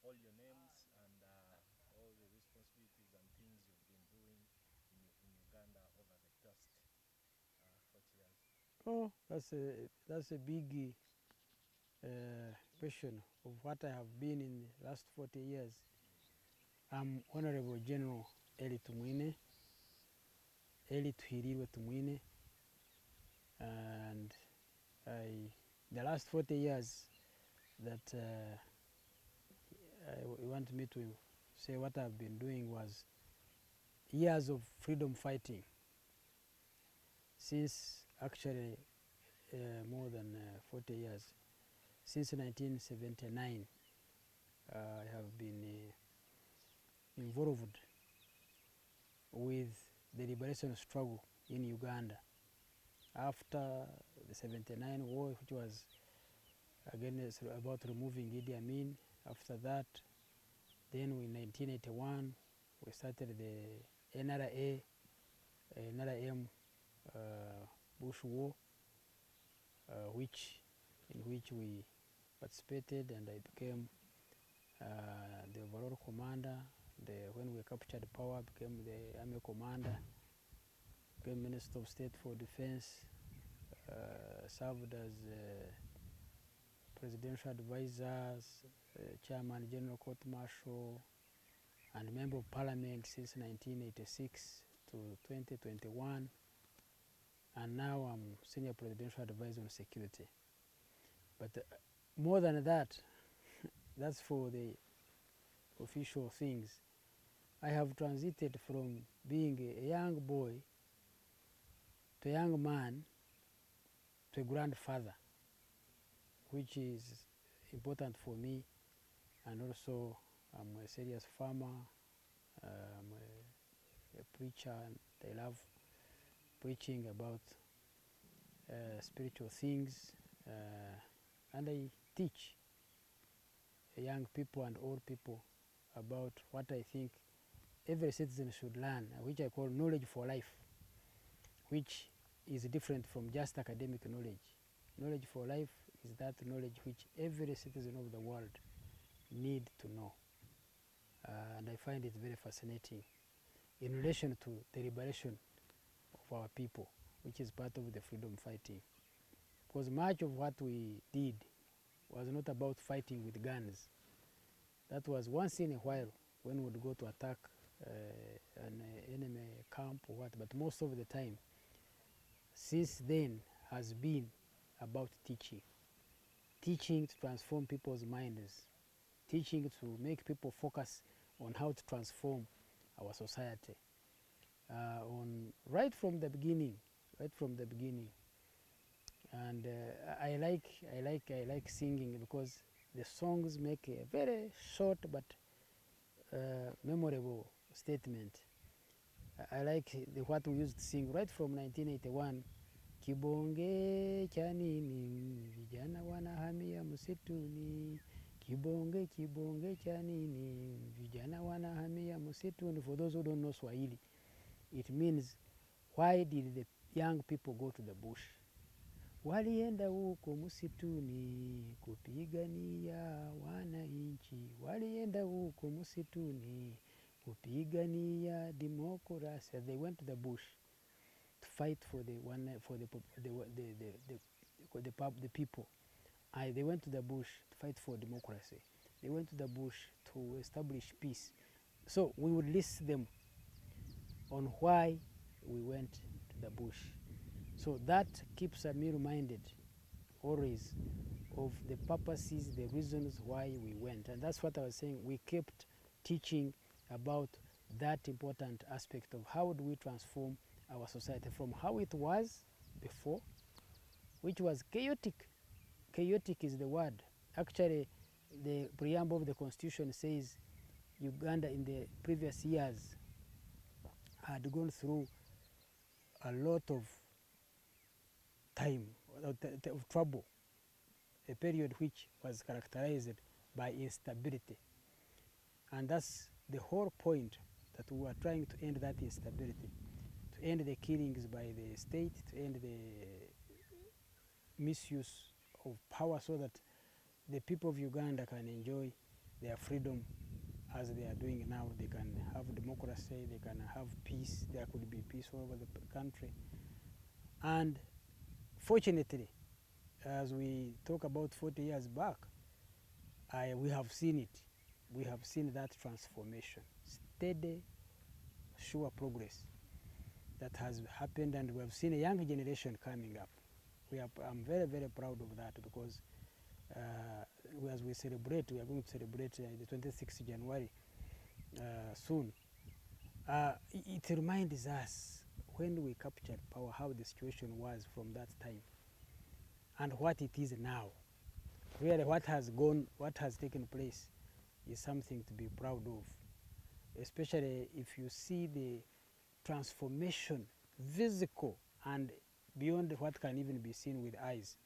all your names and all the responsibilities and things you've been doing in Uganda over the past 40 years. Oh, that's a big question of what I have been in the last 40 years. I'm Honorable General Eli Tumwine, Eli Tuhiriwe Tumwine, and the last 40 years that you want me to say what I've been doing was years of freedom fighting since actually more than 40 years. Since 1979, I have been involved with the liberation struggle in Uganda. After the 79 war, which was again about removing Idi Amin, after that, then in 1981, we started the NRM Bush War, in which we participated, and I became the overall commander. When we captured power, became the army commander, became Minister of State for Defense, served as presidential advisors, chairman general court martial, and member of parliament since 1986 to 2021. And now I'm senior presidential advisor on security. But more than that, that's for the official things. I have transited from being a young boy to a young man to a grandfather, which is important for me. And also, I'm a serious farmer, I'm a preacher, and I love preaching about spiritual things, and I teach young people and old people about what I think every citizen should learn, which I call knowledge for life, which is different from just academic knowledge. Knowledge for life is that knowledge which every citizen of the world need to know. And I find it very fascinating in relation to the liberation of our people, which is part of the freedom fighting. Because much of what we did was not about fighting with guns. That was once in a while when we would go to attack an enemy camp or what, but most of the time since then has been about teaching. Teaching to transform people's minds, teaching to make people focus on how to transform our society. Right from the beginning, and I like singing because the songs make a very short but memorable statement. I like what we used to sing right from 1981. Kibonge cha nini vijana wanahamia msituni, kibonge kibonge cha nini vijana wanahamia msituni. For those who don't know Swahili, it means why did the young people go to the bush? Walienda huko msituni kupigania wananchi, walienda huko msituni kupigania democracy. They went to the bush to fight for the people. They went to the bush to fight for democracy. They went to the bush to establish peace. So we would list them on why we went to the bush. So that keeps me reminded always of the purposes, the reasons why we went. And that's what I was saying. We kept teaching about that important aspect of how do we transform our society from how it was before, which was chaotic. Chaotic is the word. Actually, the preamble of the Constitution says Uganda in the previous years had gone through a lot of time, of trouble, a period which was characterized by instability. And that's the whole point, that we were trying to end that instability, to end the killings by the state, to end the misuse of power so that the people of Uganda can enjoy their freedom as they are doing now. They can have democracy, they can have peace, there could be peace all over the country. And fortunately, as we talk about 40 years back, we have seen it. We have seen that transformation, steady, sure progress that has happened, and we have seen a young generation coming up. I'm very, very proud of that, because as we celebrate, we are going to celebrate the 26th January soon. It reminds us when we captured power how the situation was from that time and what it is now. Really, what has taken place is something to be proud of, especially if you see the transformation, physical and beyond what can even be seen with eyes.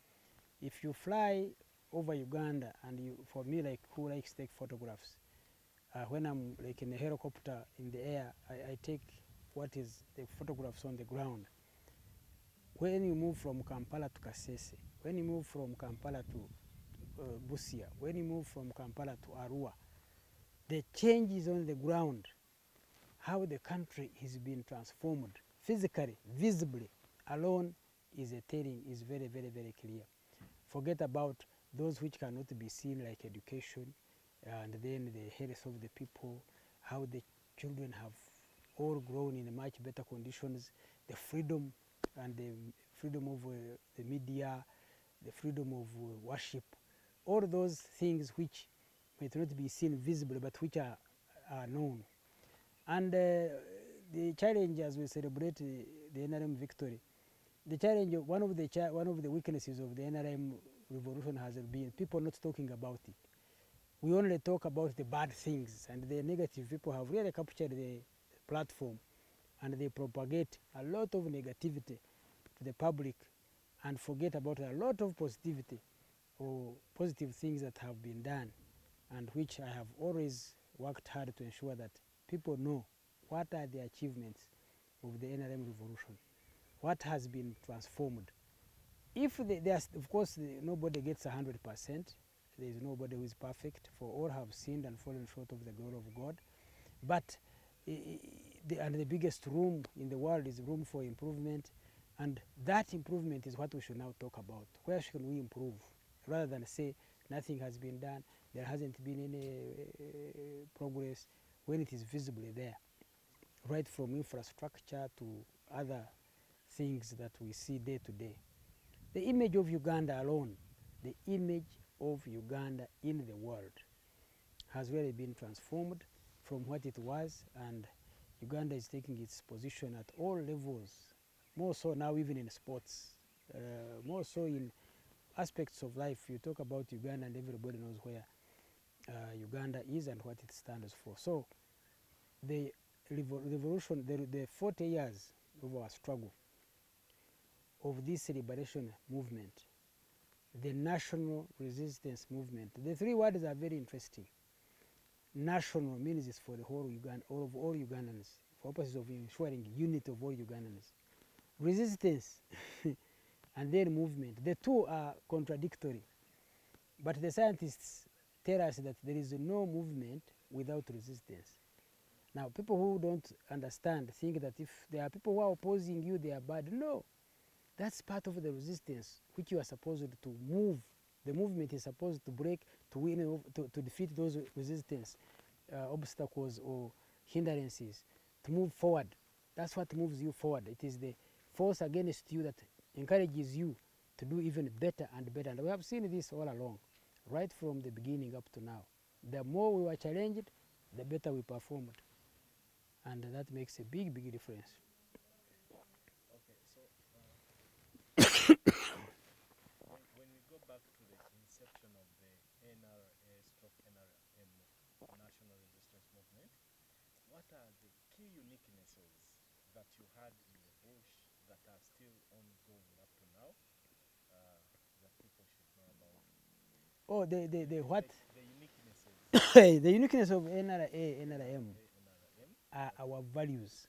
If you fly over Uganda, and for me, like who likes to take photographs, when I'm like in a helicopter in the air, I take what is the photographs on the ground. When you move from Kampala to Kasese, when you move from Kampala to Busia, when you move from Kampala to Arua, the changes on the ground, how the country is being transformed physically, visibly, alone is very, very, very clear. Forget about those which cannot be seen, like education, and then the health of the people, how the children have all grown in much better conditions, the freedom and the freedom of the media, the freedom of worship, all those things which might not be seen visibly but which are known. And the challenge as we celebrate the NRM victory, the challenge, one of the weaknesses of the NRM revolution has been people not talking about it. We only talk about the bad things, and the negative people have really captured the platform, and they propagate a lot of negativity to the public and forget about a lot of positivity or positive things that have been done, and which I have always worked hard to ensure that people know what are the achievements of the NRM revolution, what has been transformed. If there's, of course, nobody gets 100%. There is nobody who is perfect, for all have sinned and fallen short of the glory of God. But the biggest room in the world is room for improvement, and that improvement is what we should now talk about. Where should we improve? Rather than say nothing has been done, there hasn't been any progress, when it is visibly there, right from infrastructure to other things that we see day to day. The image of Uganda alone, the image of Uganda in the world has really been transformed from what it was, and Uganda is taking its position at all levels, more so now even in sports, more so in aspects of life. You talk about Uganda and everybody knows where Uganda is and what it stands for. So the revolution, the 40 years of our struggle, of this liberation movement, the national resistance movement. The three words are very interesting. National means it's for the whole Uganda, all Ugandans, for purposes of ensuring unity of all Ugandans. Resistance and then movement. The two are contradictory, but the scientists tell us that there is no movement without resistance. Now, people who don't understand think that if there are people who are opposing you, they are bad. No. That's part of the resistance which you are supposed to move. The movement is supposed to break, to win, to defeat those resistance, obstacles or hindrances, to move forward. That's what moves you forward. It is the force against you that encourages you to do even better and better. And we have seen this all along, right from the beginning up to now. The more we were challenged, the better we performed. And that makes a big, big difference. Okay, so when we go back to the inception of the NRA/NRM National Resistance Movement, what are the key uniquenesses that you had in the bush that are still ongoing up to now, that people should know about? Oh, the what? The uniquenesses. The uniqueness of NRA, NRM are our values.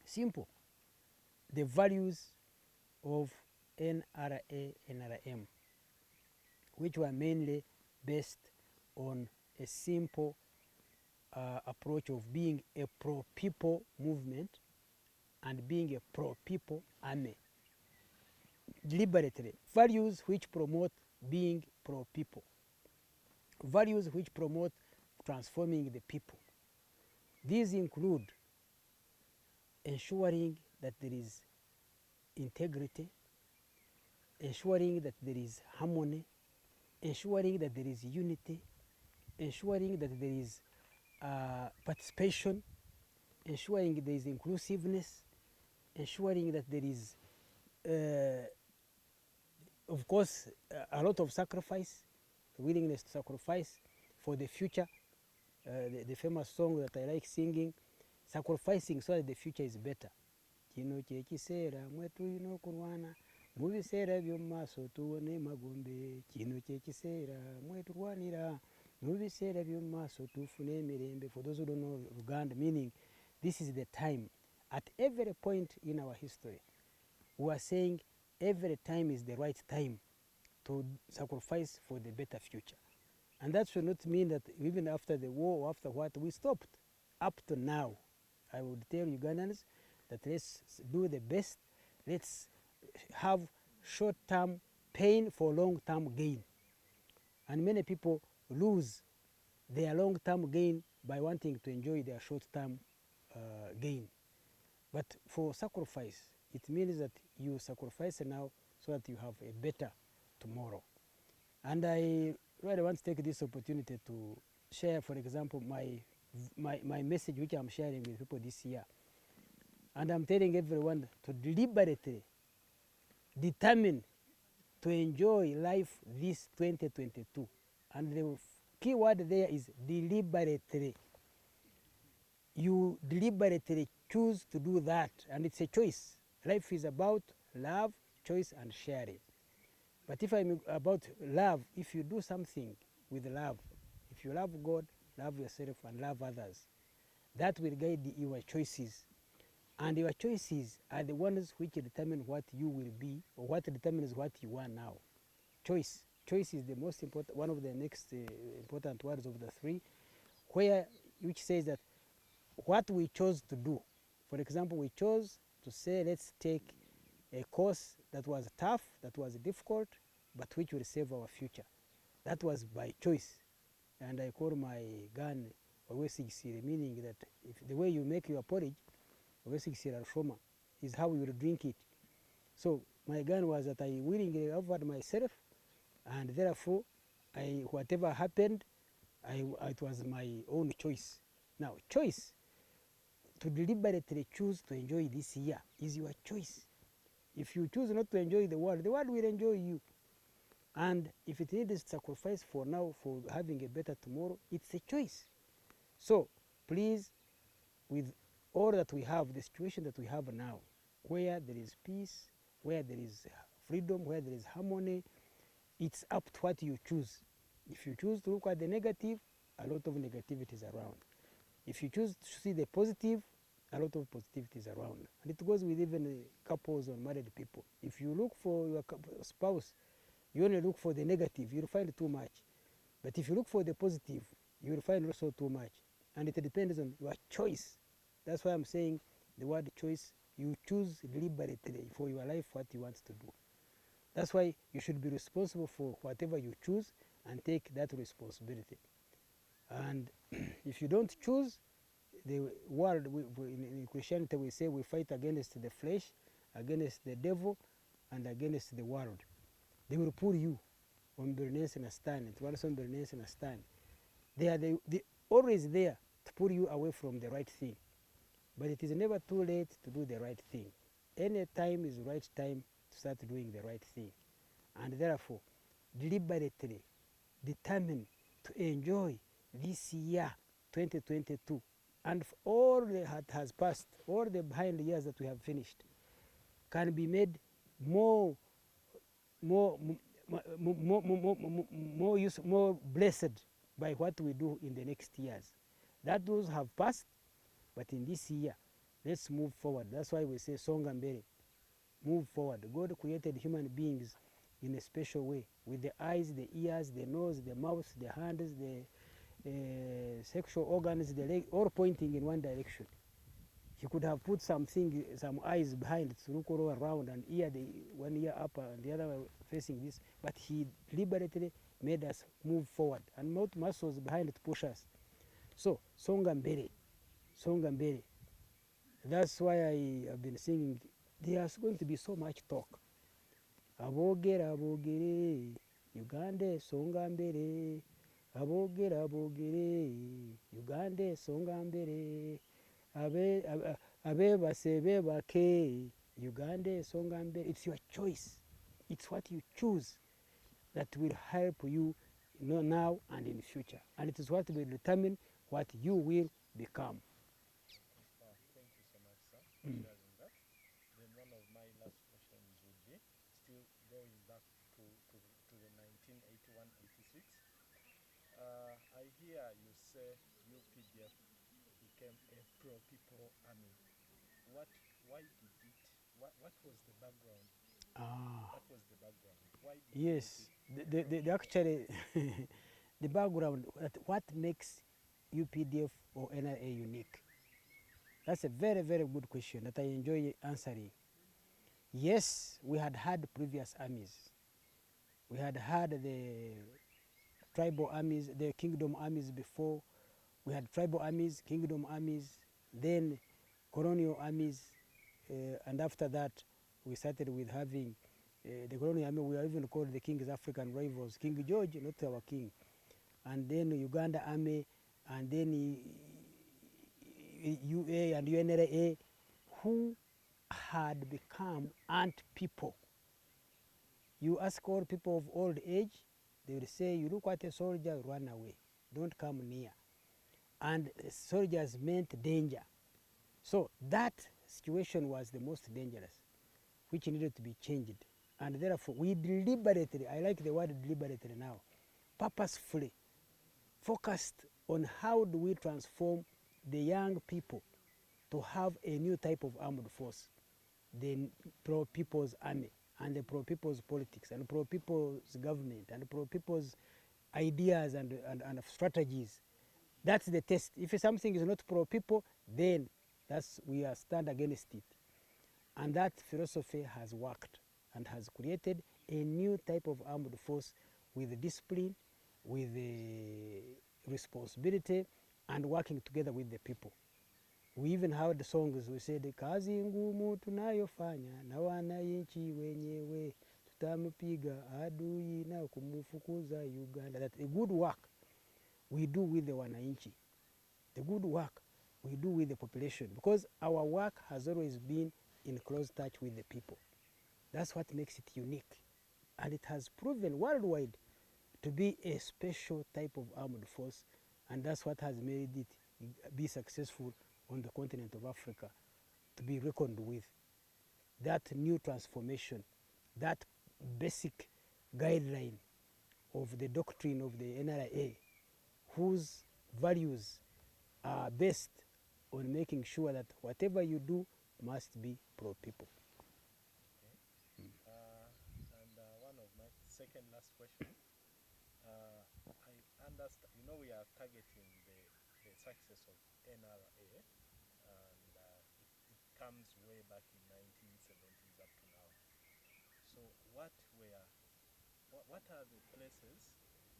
Simple. The values of NRA, NRM, which were mainly based on a simple approach of being a pro-people movement and being a pro-people army. Deliberately, values which promote being pro-people, values which promote transforming the people. These include ensuring that there is integrity, ensuring that there is harmony, ensuring that there is unity, ensuring that there is participation, ensuring there is inclusiveness, ensuring that there is, of course, a lot of sacrifice, willingness to sacrifice for the future. The famous song that I like singing, sacrificing so that the future is better. Kino kyekisera mwe tulina okulwana mu biseera by'omu maaso tuwone magombe. Kino kyekisera mwe tulwanira mu biseera by'omu maaso tufune emirembe. For those who don't know Luganda, meaning this is the time. At every point in our history, we are saying every time is the right time to sacrifice for the better future. And that should not mean that even after the war or after what, we stopped. Up to now, I would tell Ugandans that let's do the best. Let's have short-term pain for long-term gain. And many people lose their long-term gain by wanting to enjoy their short-term gain. But for sacrifice, it means that you sacrifice now so that you have a better tomorrow. And I really want to take this opportunity to share, for example, my message which I'm sharing with people this year. And I'm telling everyone to deliberately determine to enjoy life this 2022. And the key word there is deliberately. You deliberately choose to do that, and it's a choice. Life is about love, choice, and sharing. But if I'm about love, if you do something with love, if you love God, love yourself, and love others, that will guide your choices. And your choices are the ones which determine what you will be, or what determines what you are now. Choice. Choice is the most important, one of the next important words of the three, which says that what we chose to do. For example, we chose to say, let's take a course that was tough, that was difficult, but which will save our future. That was by choice. And I call my gun Owesigisire, meaning that if the way you make your porridge, Owesigisire Alshoma, is how you will drink it. So my gun was that I willingly offered myself, and therefore, whatever happened, it was my own choice. Now, choice, to deliberately choose to enjoy this year is your choice. If you choose not to enjoy the world will enjoy you. And if it needs sacrifice for now, for having a better tomorrow, it's a choice. So please, with all that we have, the situation that we have now, where there is peace, where there is freedom, where there is harmony, it's up to what you choose. If you choose to look at the negative, a lot of negativity is around. If you choose to see the positive, a lot of positivity is around. And it goes with even couples or married people. If you look for your spouse, you only look for the negative, you'll find too much. But if you look for the positive, you'll find also too much. And it depends on your choice. That's why I'm saying the word choice. You choose deliberately for your life what you want to do. That's why you should be responsible for whatever you choose and take that responsibility. And if you don't choose, the world, in Christianity we say we fight against the flesh, against the devil, and against the world. They will pull you on Bernice and a stand. It was on Bernice and a stand. They are always there to pull you away from the right thing. But it is never too late to do the right thing. Any time is the right time to start doing the right thing. And therefore, deliberately determine to enjoy this year, 2022, and all that has passed, all the behind years that we have finished, can be made more blessed by what we do in the next years. That those have passed, but in this year, let's move forward. That's why we say Songa Mbere, move forward. God created human beings in a special way, with the eyes, the ears, the nose, the mouth, the hands, sexual organs, the leg, all pointing in one direction. He could have put something, some eyes behind to look all around, and ear, the one ear up and the other facing this. But he deliberately made us move forward, and not muscles behind to push us. So songa mbele, songa mbele. That's why I have been singing. There's going to be so much talk. Abogera abogere, Uganda songa mbele. Abogera abogere, Uganda songa mbele. Abe basebe bake, Uganda songa mbele. It's your choice. It's what you choose that will help you, now and in the future. And it is what will determine what you will become. Thank you so much, sir, for sharing that. Then one of my last questions would be, still going back to the 1981-86. I hear you say UPDF became a pro-people army. Why did it, what was the background? What was the background? Why did Yes, the actually, the background, what makes UPDF or NRA unique? That's a very, very good question that I enjoy answering. Yes, we had had previous armies. We had had the tribal armies, the kingdom armies before. We had tribal armies, kingdom armies, then colonial armies, and after that, we started with having the colonial army. We are even called the King's African rivals. King George, not our king. And then Uganda army, and then UA and UNRA, who had become ant people. You ask all people of old age, they will say, you look at a soldier, run away. Don't come near. And soldiers meant danger. So that situation was the most dangerous, which needed to be changed. And therefore, we deliberately, I like the word deliberately now, purposefully focused on how do we transform the young people to have a new type of armed force, the pro-people's army, and the pro-people's politics, and pro-people's government, and pro-people's ideas and strategies. That's the test. If something is not pro-people, then we are stand against it. And that philosophy has worked and has created a new type of armed force with discipline, with responsibility, and working together with the people. We even heard the songs, we said, kazi ngumu tunayofanya na wananchi wenyewe, tutampiga adui na kumufukuza Uganda. That a good work we do with the wananchi. The good work we do with the population, because our work has always been in close touch with the people. That's what makes it unique. And it has proven worldwide to be a special type of armed force, and that's what has made it be successful on the continent of Africa, to be reckoned with. That new transformation, that basic guideline of the doctrine of the NRA, whose values are based on making sure that whatever you do must be pro-people. Okay. And one of my second last question, I understand, we are targeting the success of NRA, and it comes way back in 1970s up to now. So what are the places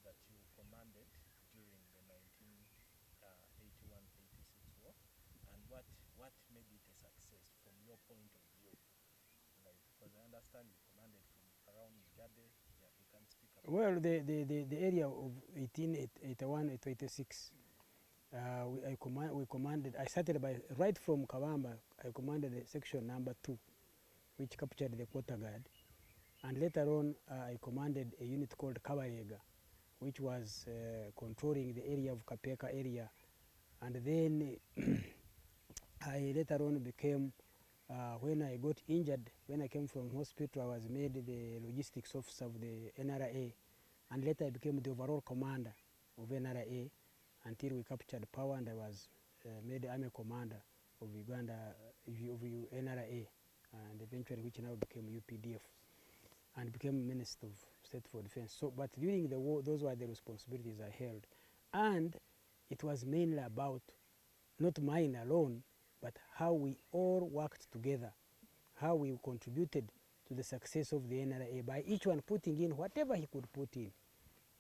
that you commanded during the 1981-86 war, and what made it a success from your point of view? Like, because I understand you commanded from around Jade. Yeah, you can speak about. Well, the area of 1881 to 86, we commanded. I started right from Kawamba. I commanded section number 2, which captured the quarter guard, and later on I commanded a unit called Kabarega, which was controlling the area of Kapeka area, and then I later on became, when I got injured, when I came from hospital, I was made the logistics officer of the NRA, and later I became the overall commander of NRA until we captured power, and I was made army commander of Uganda, of NRA, and eventually which now became UPDF, and became Minister of State for Defense. So, but during the war, those were the responsibilities I held. And it was mainly about not mine alone, but how we all worked together, how we contributed to the success of the NRA by each one putting in whatever he could put in.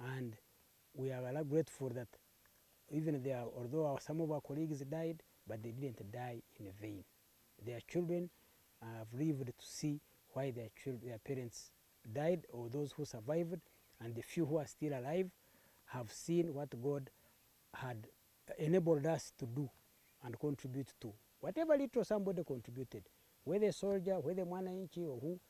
And we are grateful that even there, although some of our colleagues died, but they didn't die in vain. Their children have lived to see why their parents died, or those who survived, and the few who are still alive have seen what God had enabled us to do and contribute to. Whatever little somebody contributed, whether a soldier, whether mwananchi or who,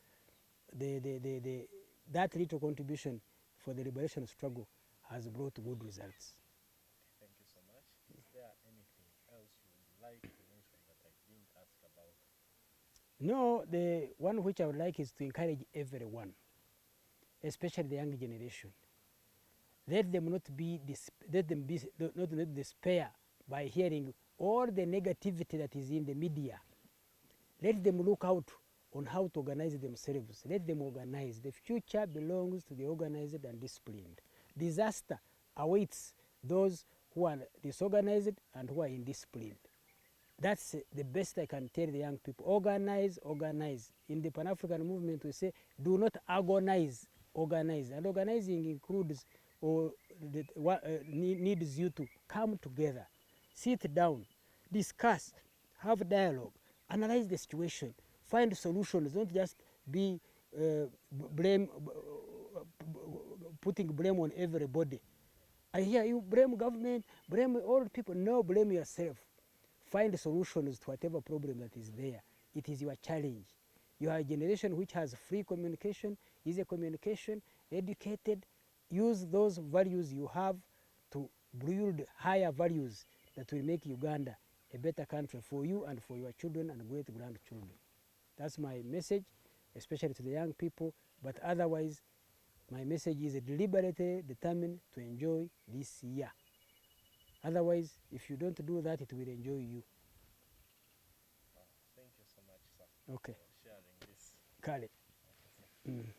that little contribution for the liberation struggle has brought good results. Thank you so much. Is there anything else you would like to mention that I didn't ask about? No, the one which I would like is to encourage everyone, especially the young generation. Let them not despair by hearing all the negativity that is in the media. Let them look out on how to organize themselves. Let them organize. The future belongs to the organized and disciplined. Disaster awaits those who are disorganized and who are indisciplined. That's the best I can tell the young people. Organize, organize. In the Pan-African movement, we say, do not agonize, organize. And organizing includes or needs you to come together, sit down, discuss, have dialogue, analyze the situation, find solutions. Don't just be putting blame on everybody. I hear you blame government, blame all people. No, blame yourself. Find solutions to whatever problem that is there. It is your challenge. You are a generation which has free communication, easy communication, educated. Use those values you have to build higher values that will make Uganda a better country for you and for your children and great-grandchildren. That's my message, especially to the young people. But otherwise, my message is deliberately determined to enjoy this year. Otherwise, if you don't do that, it will enjoy you. Thank you so much, sir, Okay. for sharing this. Kale. Okay, sir.